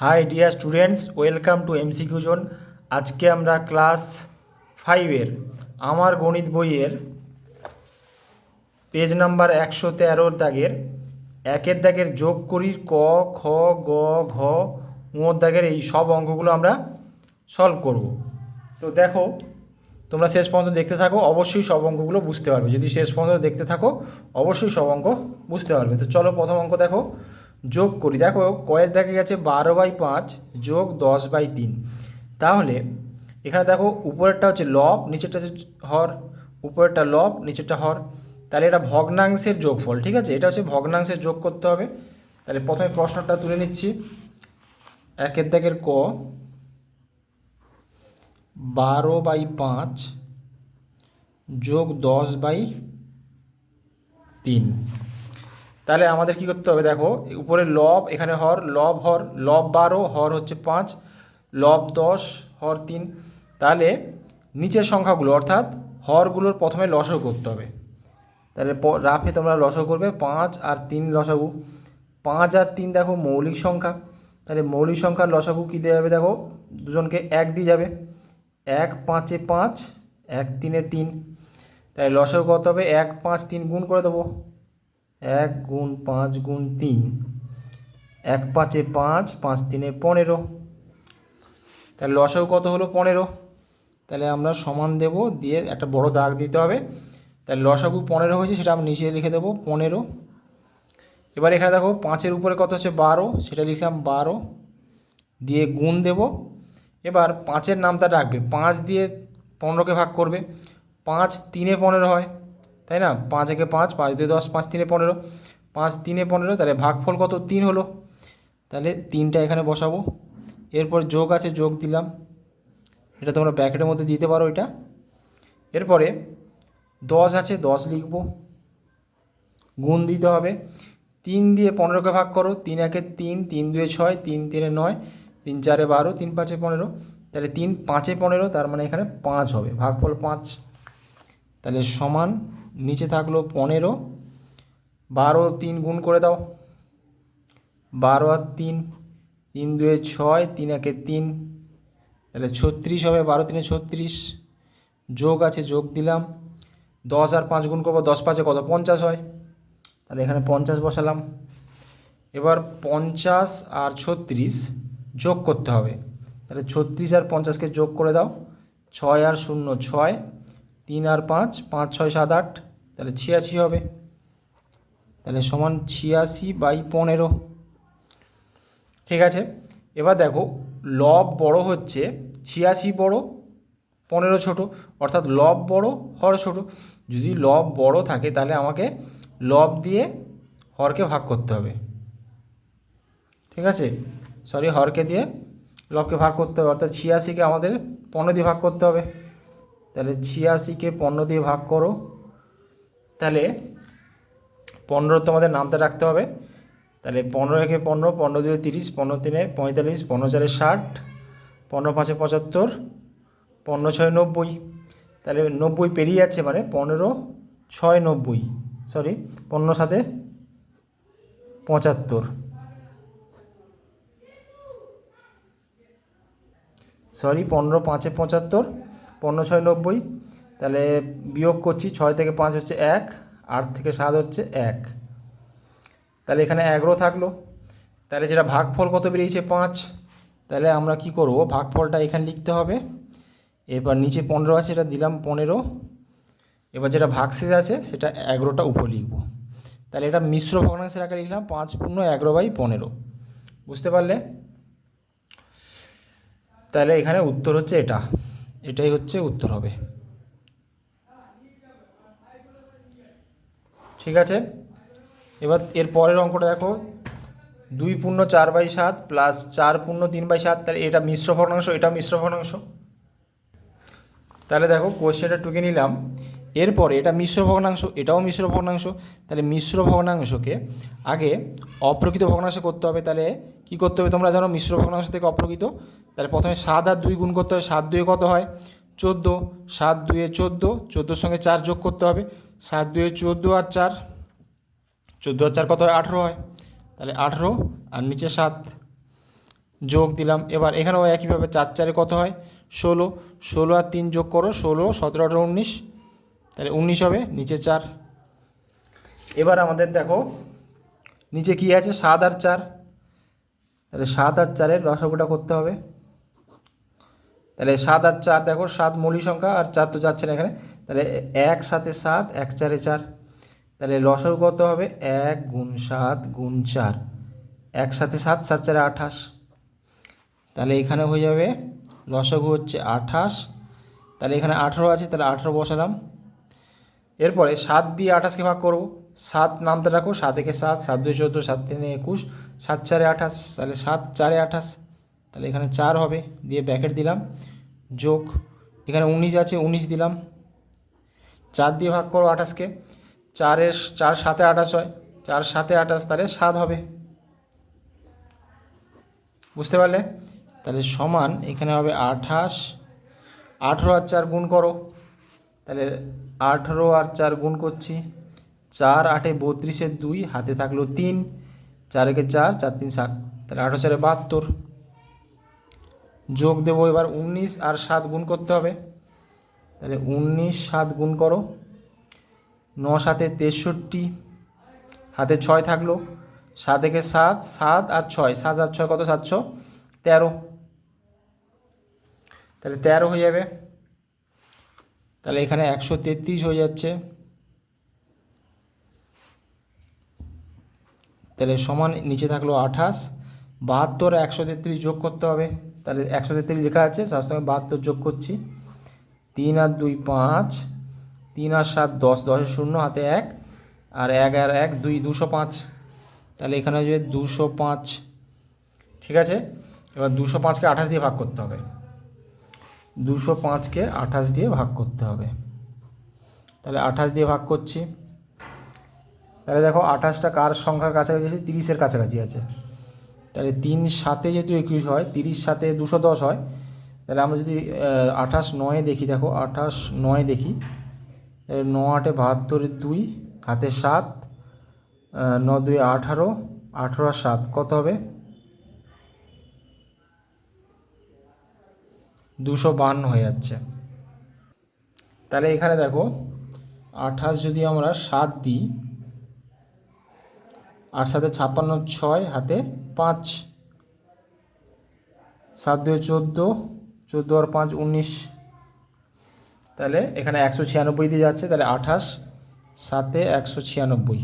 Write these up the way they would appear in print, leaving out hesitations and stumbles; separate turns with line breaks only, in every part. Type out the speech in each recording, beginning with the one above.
High dear students, welcome to MCQ zone. আজকে আমরা class 5-এর আমার গণিত বইয়ের পেজ নাম্বার 113 দাগের একের দাগের যোগ করির ক, খ, গ, ঘ, ঙ দাগের এই সব অঙ্কগুলো আমরা সলভ করব। তো দেখো, তোমরা শেষ পর্যন্ত দেখতে থাকো, অবশ্যই সব অঙ্কগুলো বুঝতে পারবে। যদি শেষ পর্যন্ত দেখতে থাকো অবশ্যই সব অঙ্ক বুঝতে পারবে। তো চলো প্রথম অঙ্ক দেখো, যোগ করি। দেখো কয়ের দাগে গেছে 12/5 যোগ 10/3। তাহলে এখানে দেখো উপরেরটা হচ্ছে লব, নিচেরটা হচ্ছে হর। উপরেরটা লব, নিচেরটা হর। তাহলে এটা ভগ্নাংশের যোগফল, ঠিক আছে? এটা হচ্ছে ভগ্নাংশের যোগ করতে হবে। তাহলে প্রথমে প্রশ্নটা তুলে নিচ্ছি। একের দাগের ক, 12/5 যোগ 10/3। তাহলে আমাদের কি করতে হবে? দেখো উপরে লব, এখানে হর, লব হর, লব 12, হর হচ্ছে 5, লব 10, হর 3। তাহলে নিচের সংখ্যাগুলো অর্থাৎ হরগুলোর প্রথমে লসাগু করতে হবে। তাহলে রাফে তোমরা লসাগু করবে 5 আর 3 লসাগু। 5 আর 3 দেখো মৌলিক সংখ্যা। তাহলে মৌলিক সংখ্যার লসাগু কী দেওয়া যাবে? দেখো দুজনকে 1 দিয়ে যাবে। 1 5-এ 5, 1 3-এ 3। তাই লসাগু কত হবে? 1 5 3 গুণ করে দেবো। 1 গুণ 5 গুণ 3, 1 5-এ 5, 5 3-এ 15। তাহলে লসাগু কত হলো? 15। তাহলে আমরা সমান দেব, দিয়ে একটা বড় দাগ দিতে হবে। তাহলে লসাগু 15 হয়েছে, সেটা আমি নিচে লিখে দেবো 15। এবার এখানে দেখো 5-এর উপরে কত হচ্ছে? 12, সেটা লিখলাম 12, দিয়ে গুণ দেব। এবার 5-এর নামটা রাখবে, 5 দিয়ে 15কে ভাগ করবে। 5 3-এ 15 হয়, তাই না? 5 একে 5, 5 2 10, 5 3-এ 15, 5 3-এ 15। তাহলে ভাগফল কত? 3 হলো। তাহলে 3টা এখানে বসাবো। এরপর যোগ আছে, যোগ দিলাম। এটা তোমরা ব্র্যাকেটের মধ্যে দিতে পারো এটা। এরপরে 10 আছে, 10 লিখব। গুণ দিতে হবে। 3 দিয়ে 15কে ভাগ করো। 3 1-এ 3, 3 2-এ 6, 3 3-এ 9, 3 4-এ 12, 3 5-এ 15। তাহলে 3 5-এ 15, তার মানে এখানে 5 হবে, ভাগফল 5। তাহলে সমান, নিচে থাকলো 15, 12 3 গুণ করে দাও। 12 আর 3, 3 2-এ 6, 3 1-এ 3, তাহলে 36 হবে। 12 3-এ 36। যোগ আছে, যোগ দিলাম। 10 আর 5 গুণ করবো, 10 5-এ কত? 50 হয়। তাহলে এখানে 50 বসালাম। এবার 50 আর 36 যোগ করতে হবে। তাহলে 36 আর 50-কে যোগ করে দাও। 6 আর 0 6, 3 আর 5, 5 6 7 8, তাহলে 86 হবে। তাহলে সমান 86/15। ঠিক আছে। এবার দেখো লব বড় হচ্ছে, 86 বড়, 15 ছোট, অর্থাৎ লব বড়, হর ছোট। যদি লব বড় থাকে তাহলে আমাকে লব দিয়ে হরকে ভাগ করতে হবে, ঠিক আছে? সরি, হরকে দিয়ে লবকে ভাগ করতে হবে, অর্থাৎ 86-কে আমাদের 15 দিয়ে ভাগ করতে হবে। তাহলে 86-কে 15 দিয়ে ভাগ করো। তাহলে 15 তোমাদের নামতে রাখতে হবে। তাহলে 15 একে 15, 15 2-এ 30, 15 3-এ 45, 15 4-এ 60, 15 5-এ 75, 15 6-এ 90। তাহলে 90 পেরিয়ে যাচ্ছে, মানে 15 6 90, সরি 15 7-এ 75, সরি 15 5-এ 75, 15 6 90। তাহলে বিয়োগ করছি, 6 থেকে 5 হচ্ছে 1, 8 থেকে 7 হচ্ছে 1। তাহলে এখানে 11 থাকলো। তাহলে যেটা ভাগফল কত বেরিয়েছে? 5। তাহলে আমরা কি করব? ভাগফলটা এখানে লিখতে হবে। এবার নিচে 15 আছে, এটা দিলাম 15। এবার যেটা ভাগশেষ আছে সেটা 11টা উপরে লিখব। তাহলে এটা মিশ্র ভগ্নাংশের আকারে লিখলাম 5 পূর্ণ 11/15। বুঝতে পারলে? তাহলে এখানে উত্তর হচ্ছে এটা, এটাই হচ্ছে উত্তর হবে। ঠিক আছে। এবার এর পরের অঙ্কটা দেখো, 2 পূর্ণ 4/7 প্লাস 4 পূর্ণ 3/7। তাহলে এটা মিশ্র ভগ্নাংশ, এটা মিশ্র ভগ্নাংশ। তাহলে দেখো কোশ্চেনটা টুকে নিলাম। এরপরে এটা মিশ্র ভগ্নাংশ, এটাও মিশ্র ভগ্নাংশ। তাহলে মিশ্র ভগ্নাংশকে আগে অপ্রকৃত ভগ্নাংশ করতে হবে। তাহলে কি করতে হবে তোমরা জানো? মিশ্র ভগ্নাংশ থেকে অপ্রকৃত। তাহলে প্রথমে 7 আর 2 গুণ করতে হবে। 7 2-এ কত হয়? 14, 7 2-এ 14, 14-এর সঙ্গে 4 যোগ করতে হবে। 7 2-এ 14 আর 4, 14 আর 4 কত হয়? 18 হয়। তাহলে 18 আর নিচে 7, যোগ দিলাম। এবার এখানেও একইভাবে 4 4 কত হয় 16, 16 আর 3 যোগ করো 16, 17, 18, 19, তাহলে 19 হবে, নিচে 4। এবার আমাদের দেখো নিচে কি আছে 7 আর 4, তাহলে 7 আর 4-এর লসাগুটা করতে হবে। তাহলে 7 আর 4 দেখো 7 মৌলিক সংখ্যা আর 4 তো যাচ্ছে না এখানে, তাহলে 1 7 এ 7, 1 4 এ 4, তাহলে লসাগু কত হবে 1 গুণ 7 গুণ 4, 1 7 এ 7, 7 4 এ 28, তাহলে এখানে হয়ে যাবে লসাগু হচ্ছে 28। তাহলে এখানে 18 আছে, তাহলে 18 বসালাম। এরপরে 7 দিয়ে 28কে ভাগ করব, 7 নামতে রাখো, 7 একে 7, 7 2 14, 7 3 21, 7 4 এ 28, তাহলে 7 4 এ 28, তাহলে এখানে 4 হবে, দিয়ে ব্র্যাকেট দিলাম, যোগ, এখানে 19 আছে 19 দিলাম। 4 দিয়ে ভাগ করো 28কে, 4 7 এ 28 হয়, 4 7 এ 28, তাহলে 7 হবে। বুঝতে পারলে? তাহলে সমান এখানে হবে 28, 18 আর 4 গুণ করো, তাহলে 18 আর 4 গুণ করছি, 4 8 এ 32 এর 2, হাতে থাকলো 3, 4 একে 4, 4 3 7, তাহলে 18 4 এ 72। যোগ দেবো এবার 19 আর 7 গুণ করতে হবে, তাহলে 19 7 গুণ করো, 9 7 এ 63, হাতে 6 থাকলো, 7 একে 7, 7 আর 6, 7 আর 6 কত 713, তাহলে 13 হয়ে যাবে। তাহলে এখানে 133 হয়ে যাচ্ছে, তাহলে সমান নিচে থাকলো 28, 72 আর 133 যোগ করতে হবে, তাহলে 133 লেখা আছে, তার সঙ্গে 72 যোগ করছি, 3 আর 2 5, 3 আর 7 10, 10 এর 0, হাতে 1, আর 1 আর 1 2, 205, তাহলে এখানে হয়ে যাবে 205। ঠিক আছে, এবার 205কে 28 দিয়ে ভাগ করতে হবে, 205কে 28 দিয়ে ভাগ করতে হবে, তাহলে 28 দিয়ে ভাগ করছি। তাহলে দেখো 28টা কার সংখ্যার কাছাকাছি আছে 30-এর কাছাকাছি আছে, তাহলে 3 7 যেহেতু 21 হয়, 30 7 210 হয়, তাহলে আমরা যদি 28 9 দেখি, দেখো 28 9 দেখি, 9 8 72 2, হাতে 7, 9 2 18, 18 আর 7 কত হবে 252 হয়ে যাচ্ছে। তাহলে এখানে দেখো 28 যদি আমরা 7 দিই, 8 7 56, 6, হাতে 5, 7 2 14, 14 আর 5 19, তাহলে এখানে 196 দিয়ে যাচ্ছে, তাহলে 28 7 196,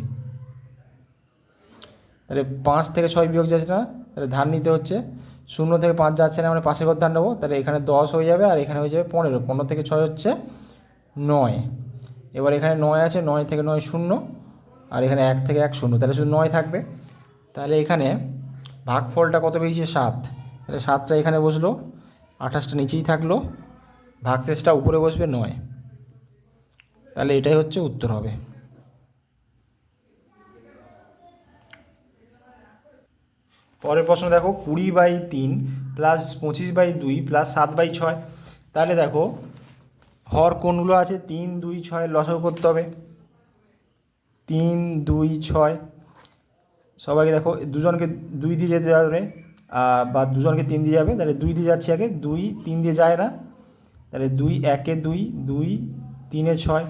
তাহলে 5 থেকে 6 বিয়োগ যাচ্ছে না, তাহলে ধার নিতে হচ্ছে, 0 থেকে 5 যাচ্ছে না, আমরা পাশের ঘর ধার নেবো, তাহলে এখানে 10 হয়ে যাবে, আর এখানে হয়ে যাবে 15, 15 থেকে 6 হচ্ছে 9, এবার এখানে 9 আছে, 9 থেকে 9 0, আর এখানে 1 থেকে 1 0, তাহলে শুধু 9 থাকবে। তাহলে এখানে ভাগফলটা কত পেয়েছি 7, তাহলে 7টা এখানে বসলো, 28টা নিচেই থাকলো, ভাগশেষটা উপরে বসবে 9, তাহলে এটাই হচ্ছে উত্তর হবে। পরের প্রশ্ন দেখো 20/3 প্লাস 25/2 প্লাস 7/6, তাহলে দেখো হর কোনগুলো আছে 3 2 6 লসাগু করতে হবে, 3 2 6, সবাইকে দেখো দুজনকে 2 দিয়ে যেতে যাবে, বা দুজনকে 3 দিয়ে যাবে, তাহলে 2 দিয়ে যাচ্ছে আগে, 2 3 দিয়ে যায় না, তাহলে 2 1 এ 2, 2 3 এ 6,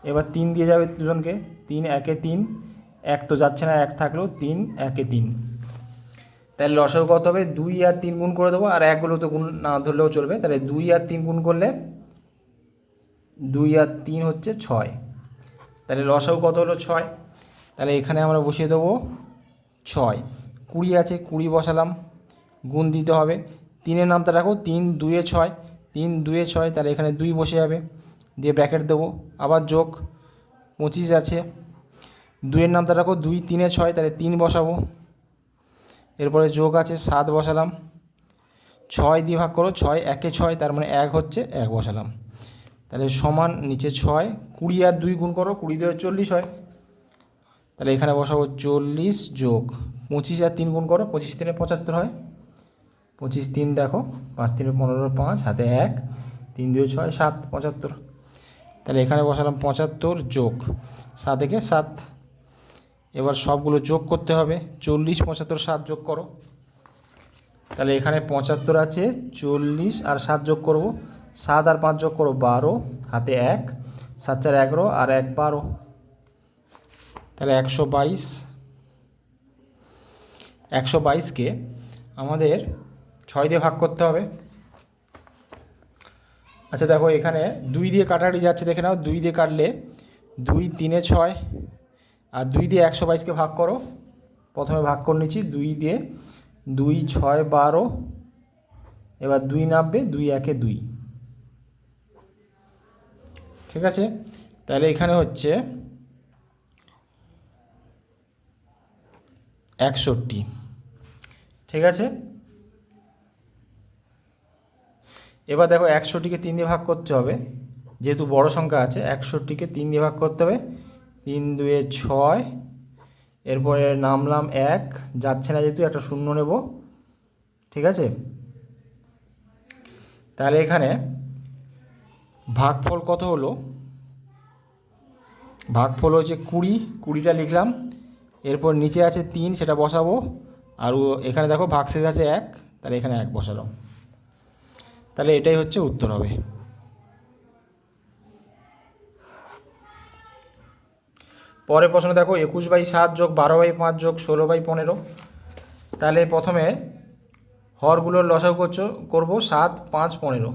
এবার 3 দিয়ে যাবে দুজনকে, 3 1 এ 3, 1 তো যাচ্ছে না, 1 থাকলো, 3 1 এ 3, তাহলে লসাগু কত হবে 2 আর 3 গুণ করে দেবো, আর 1গুলো তো গুণ না ধরলেও চলবে, তাহলে 2 আর 3 গুণ করলে 2 আর 3 হচ্ছে 6, তাহলে লসাগু কত হলো 6, তাহলে এখানে আমরা বসিয়ে দেবো 6, 20 আছে 20 বসালাম, গুণ দিতে হবে, 3-এর নামটা রাখো, 3 2 এ 6, 3 2 এ 6, তাহলে এখানে 2 বসে যাবে, দিয়ে ব্র্যাকেট দেবো, আবার যোগ, 25 আছে, 2-এর নামটা রাখো, 2 3 এ 6, তাহলে 3 বসাবো, এরপরে যোগ আছে 7 বসালাম, 6 দিয়ে ভাগ করো, 6 1 এ 6, তার মানে 1 হচ্ছে 1 বসালাম, তাহলে সমান নিচে 6, 20 আর 2 গুণ করো, 20 দিয়ে 40 হয়, তাহলে এখানে বসাবো 40 যোগ 25 আর 3 গুণ করো, 25 3 75 হয়, 25 3 দেখো, 5 3 15, 5 হাতে 1, 3 2 6 7 75, তাহলে এখানে বসালাম 75 যোগ 7 থেকে 7, এবার সবগুলো যোগ করতে হবে, 40 75 7 যোগ করো, তাহলে এখানে 75 আছে, 40 আর 7 যোগ করব, 7 আর 5 যোগ করব 12, হাতে 1, 7 4 11 আর 1 12, তাহলে 122। 122কে আমাদের 6 দিয়ে ভাগ করতে হবে। আচ্ছা দেখো এখানে 2 দিয়ে কাটাকাটি যাচ্ছে, দেখে নাও 2 দিয়ে কাটলে 2 3 6, আর 2 দিয়ে 122কে ভাগ করো। প্রথমে ভাগ করে নিচ্ছি 2 দিয়ে, 2 6 12, এবার 2 নামবে, 2 1 2, ঠিক আছে। তাহলে এখানে হচ্ছে 61, ঠিক আছে। এবার দেখো 61কে 3 দিয়ে ভাগ করতে হবে, যেহেতু বড় সংখ্যা আছে 61কে 3 দিয়ে ভাগ করতে হবে। 3 2 6, এরপরে নামলাম 1, যাচ্ছে না যেহেতু একটা শূন্য নেব, ঠিক আছে। তাহলে এখানে ভাগফল কত হলো, ভাগফল হচ্ছে 20, 20টা লিখলাম, এরপর নিচে আছে 3, সেটা বসাবো, আর এখানে দেখো ভাগশেষ আছে 1, তাহলে এখানে 1 বসালাম, তাহলে এটাই হচ্ছে উত্তর হবে। পরের প্রশ্ন দেখো 21/7 যোগ 12/5 যোগ 16/15। তাহলে প্রথমে হরগুলোর লসাগু করব 7 5 15,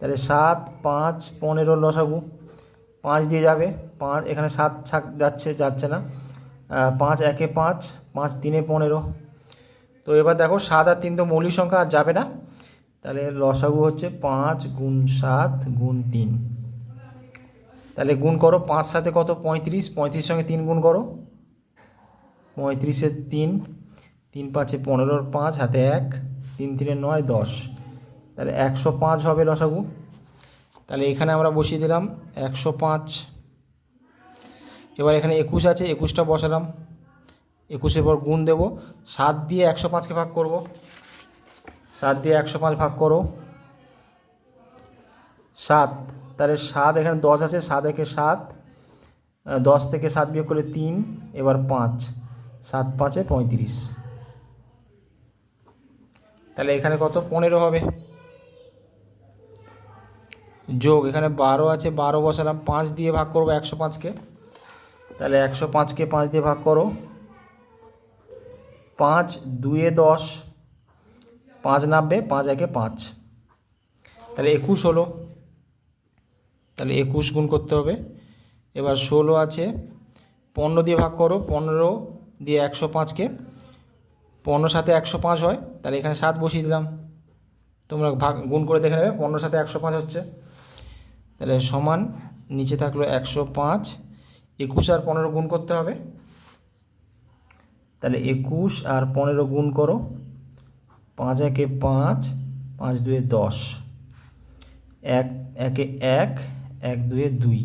তাহলে 7 5 15 লসাগু, 5 দিয়ে যাবে, 5 এখানে 7 যাচ্ছে না, 5 1 5, 5 3 15। তো এবার দেখো 7 আর 3 তো মৌলিক সংখ্যা, আর যাবে না, তাহলে লসাগু হচ্ছে 5 গুণ 7 গুণ 3। তাহলে গুণ করো, 5 সাথে কত 35, 35 সঙ্গে 3 গুণ করো, 35-এর 3, 3 5 15, 5 হাতে 1, 3 3 9 10, তাহলে 105 হবে লসাগু। তাহলে এখানে আমরা বসিয়ে দিলাম 105। এবার এখানে 21 আছে, 21টা বসালাম, 21-এর পর গুণ দেব, 7 দিয়ে 105কে ভাগ করব, 7 দিয়ে 105 ভাগ করো 7, তাহলে 7 এখানে 10 আছে, 7 একে 7, 10 থেকে 7 বিয়োগ করলে 3, এবার 5, 7 5 35, তাহলে এখানে কত 15 হবে। যোগ এখানে 12 আছে, 12 বসালাম, 5 দিয়ে ভাগ করবো 105কে, তাহলে 105কে 5 দিয়ে ভাগ করো, 5 2 10, 5 নামবে, 5 1 5, তাহলে 21 হলো। তাহলে 21 গুণ করতে হবে। এবার 16 আছে, 15 দিয়ে ভাগ করো, 15 দিয়ে 105কে, 15 সাথে 105 হয়, তাহলে এখানে 7 বসিয়ে দিলাম, তোমরা গুণ করে দেখে নেবে, 15 সাথে 105 হচ্ছে, তাহলে সমান, নিচে থাকলো 105, 21 আর 15 গুণ করতে হবে, তাহলে 21 আর 15 গুণ করো, 5 1 5, 5 2 10, 1 1 1, 1 2 2,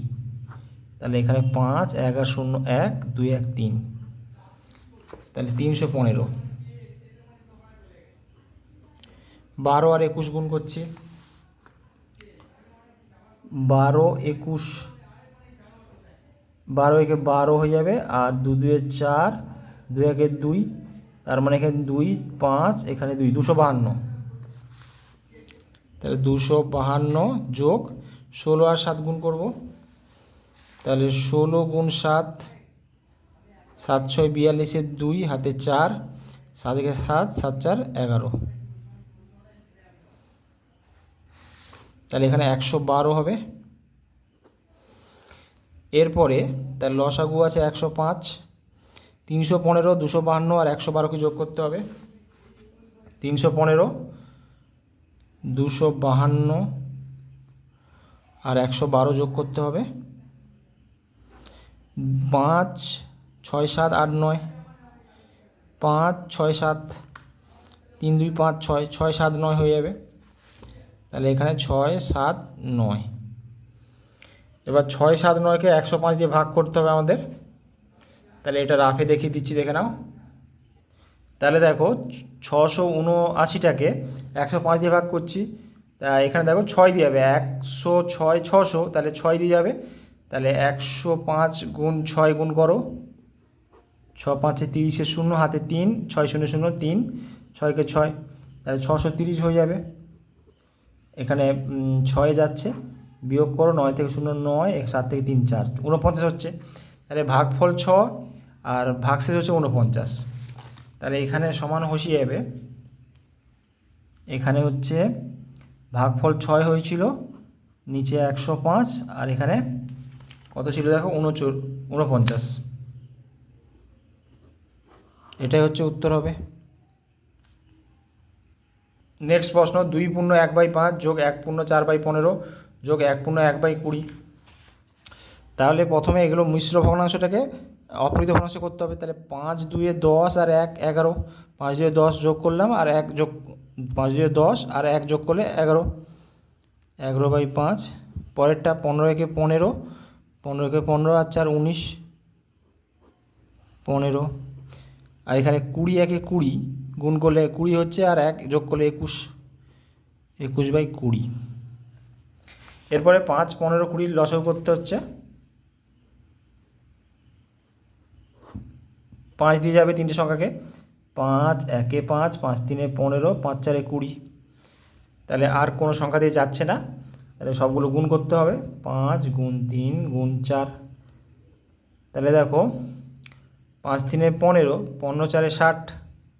তাহলে এখানে 5 1 আর 0 1, 2 1 3, তাহলে 315। 12 আর 21 গুণ করছি, 12 21, 12 একে 12 হয়ে যাবে, আর 2 2 4, 2 1 2, তার মানে এখানে 2 5, এখানে 2, 252, তাহলে 252 যোগ 16 আর 7 গুণ করব, তাহলে 16 গুণ 7, 7 6 42-এর 2, হাতে 4, 7 1 7, 7 4 11, তাহলে এখানে 112 হবে। এরপরে তার লসাগু আছে 105, 315, 252 আর 112কে যোগ করতে হবে, 315, 252 আর 112 যোগ করতে হবে, 5 6 7 8 9, 5 6 7, 3 2 5 6, 6 7 9 হয়ে যাবে, তাহলে এখানে 6 7 9। এবার 6 7 9কে 105 দিয়ে ভাগ করতে হবে আমাদের, তাহলে এটা রাফে দেখিয়ে দিচ্ছি, দেখে নাও। তাহলে দেখো 679টাকে 105 দিয়ে ভাগ করছি, তা এখানে দেখো 6 দিয়ে যাবে, 106 600, তাহলে 6 দিয়ে যাবে, তাহলে 105 গুণ 6 গুণ করো, 6 5 30-এর 0, হাতে 3, 6 0 0 3, ছয়কে ছয়, তাহলে 630 হয়ে যাবে। এখানে 6 যাচ্ছে, বিয়োগ করো 9 থেকে 0 9, 7 থেকে 3 4, 49 হচ্ছে। তাহলে ভাগফল 6 আর ভাগশেষ হচ্ছে 49। তাহলে এখানে সমান বসিয়ে যাবে। এখানে হচ্ছে ভাগফল 6 হয়েছিল, নিচে 105, আর এখানে কত ছিল দেখো 49। এটাই হচ্ছে উত্তর হবে। নেক্সট প্রশ্ন, 2 পূর্ণ 1/5 যোগ 1 পূর্ণ 4/15 যোগ 1 পূর্ণ 1/20। তাহলে প্রথমে এগুলো মিশ্র ভগ্নাংশটাকে অপরিত ভগ্নাংশ করতে হবে। তাহলে 5 2 10 আর 1 11, 5 2 10 যোগ করলাম আর 1 যোগ, 5 2 10 আর 1 যোগ করলে 11, 11/5। পরেরটা 15 15, 15 15 আর 4 19, 15। আর এখানে 20 20 গুণ করলে 20 হচ্ছে, আর 1 যোগ করলে 21, 21/20। এরপরে 5 15 20 লসাগু করতে হচ্ছে। 5 দিয়ে যাবে তিনটে সংখ্যাকে, 5 1 5, 5 3 15, 5 4 20। তাহলে আর কোনো সংখ্যা দিয়ে যাচ্ছে না, তাহলে সবগুলো গুণ করতে হবে। 5 গুণ 3 গুণ 4। তাহলে দেখো 5 3 15, 15 4 60,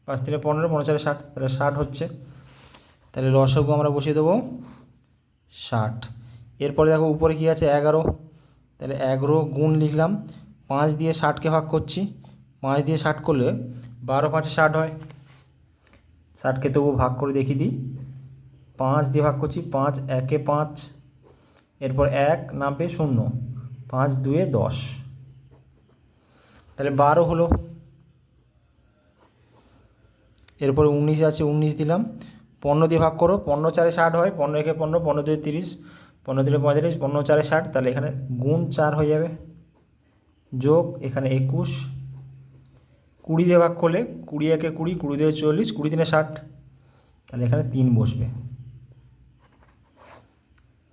5 3 15, 15 4 60, তাহলে 60 হচ্ছে। তাহলে লসাগু আমরা বসিয়ে দেবো 60। এরপরে দেখো উপরে কী আছে 11, তাহলে 11 গুণ লিখলাম, 5 দিয়ে 60কে ভাগ করছি, 5 দিয়ে 60 করলে 12 5 60 হয়। 60কে তবু ভাগ করে দেখিয়ে দিই, 5 দিয়ে ভাগ করছি, 5 1 5, এরপর 1 নামবে 0, 5 2 10, তাহলে 12 হলো। এরপরে 19 আছে, 19 দিলাম, 15 দিয়ে ভাগ করো, 15 4 60 হয়, 15 1 15, 15 2 30, 15 3 35, 15 4 60, তাহলে এখানে গুণ 4 হয়ে যাবে, যোগ এখানে 21, 20 দিয়ে ভাগ করলে 20 1 20, 20 2 40, 20 3 60, তাহলে এখানে 3 বসবে।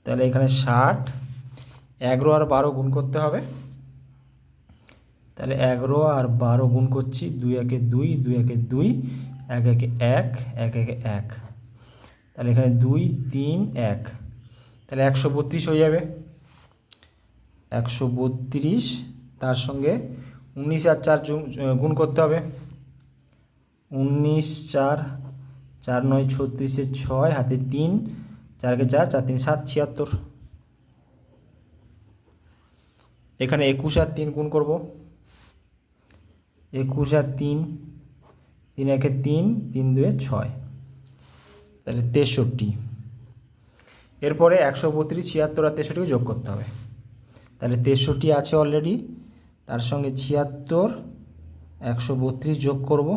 তাহলে এখানে 60, 11 আর 12 গুণ করতে হবে। তাহলে 11 আর 12 গুণ করছি, 2 1 2, 2 1 2, 1 1 1, 1 1 1, তাহলে এখানে 2 3 1, তাহলে 132 হয়ে যাবে। 132, তার সঙ্গে 19 আর 4 গুণ করতে হবে। 19 4, 4 9 36, 6 হাতে 3, 4 4, 4 3 7, 76। এখানে 21 আর 3 গুণ করব, 21 আর 3, 3 1 3, 3 2 6, তাহলে 63। এরপরে 132 76 আর 63কে যোগ করতে হবে। তাহলে 63 আছে অলরেডি, তার সঙ্গে 76, 132 যোগ করব।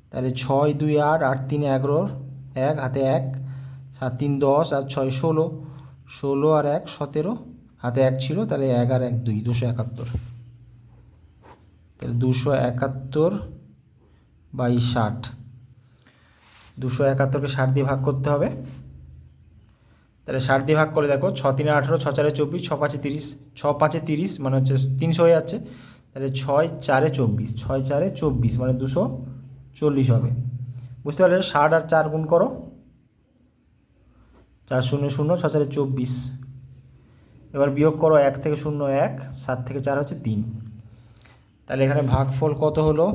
তাহলে 6 2 8, 8 3 11, 1 হাতে 1, 7 3 10 আর 6 16, 16 আর 1 17, হাতে 1 ছিল, তাহলে 1 আর 1 2, 271। তাহলে 271/60, 271কে 60 দিয়ে ভাগ করতে হবে। তাহলে 60 দিয়ে ভাগ করলে দেখো 6 3 18, 6 4 24, 6 5 30, 6 5 30 মানে হচ্ছে 300 হয়ে যাচ্ছে। তাহলে 6 4 24, 6 4 24 মানে 240 হবে। বুঝতে পারলে? 60 আর 4 গুণ করো, 4 0 0, 6 4 24। এবার বিয়োগ করো, 1 থেকে 0 1, 7 থেকে 4 হচ্ছে 3। তাহলে এখানে ভাগফল কত হলো?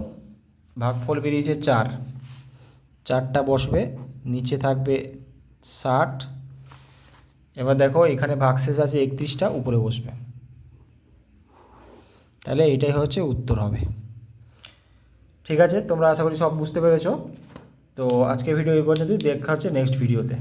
ভাগফল বেরিয়েছে 4, 4টা বসবে, নিচে থাকবে 60। এবার দেখো এখানে ভাগশেষ আছে 31টা, উপরে বসবে। তাহলে এইটাই হচ্ছে উত্তর হবে। ঠিক আছে, তোমরা আশা করি সব বুঝতে পেরেছো। তো আজকে ভিডিও এই পর্যন্তই, দেখা হচ্ছে নেক্সট ভিডিওতে।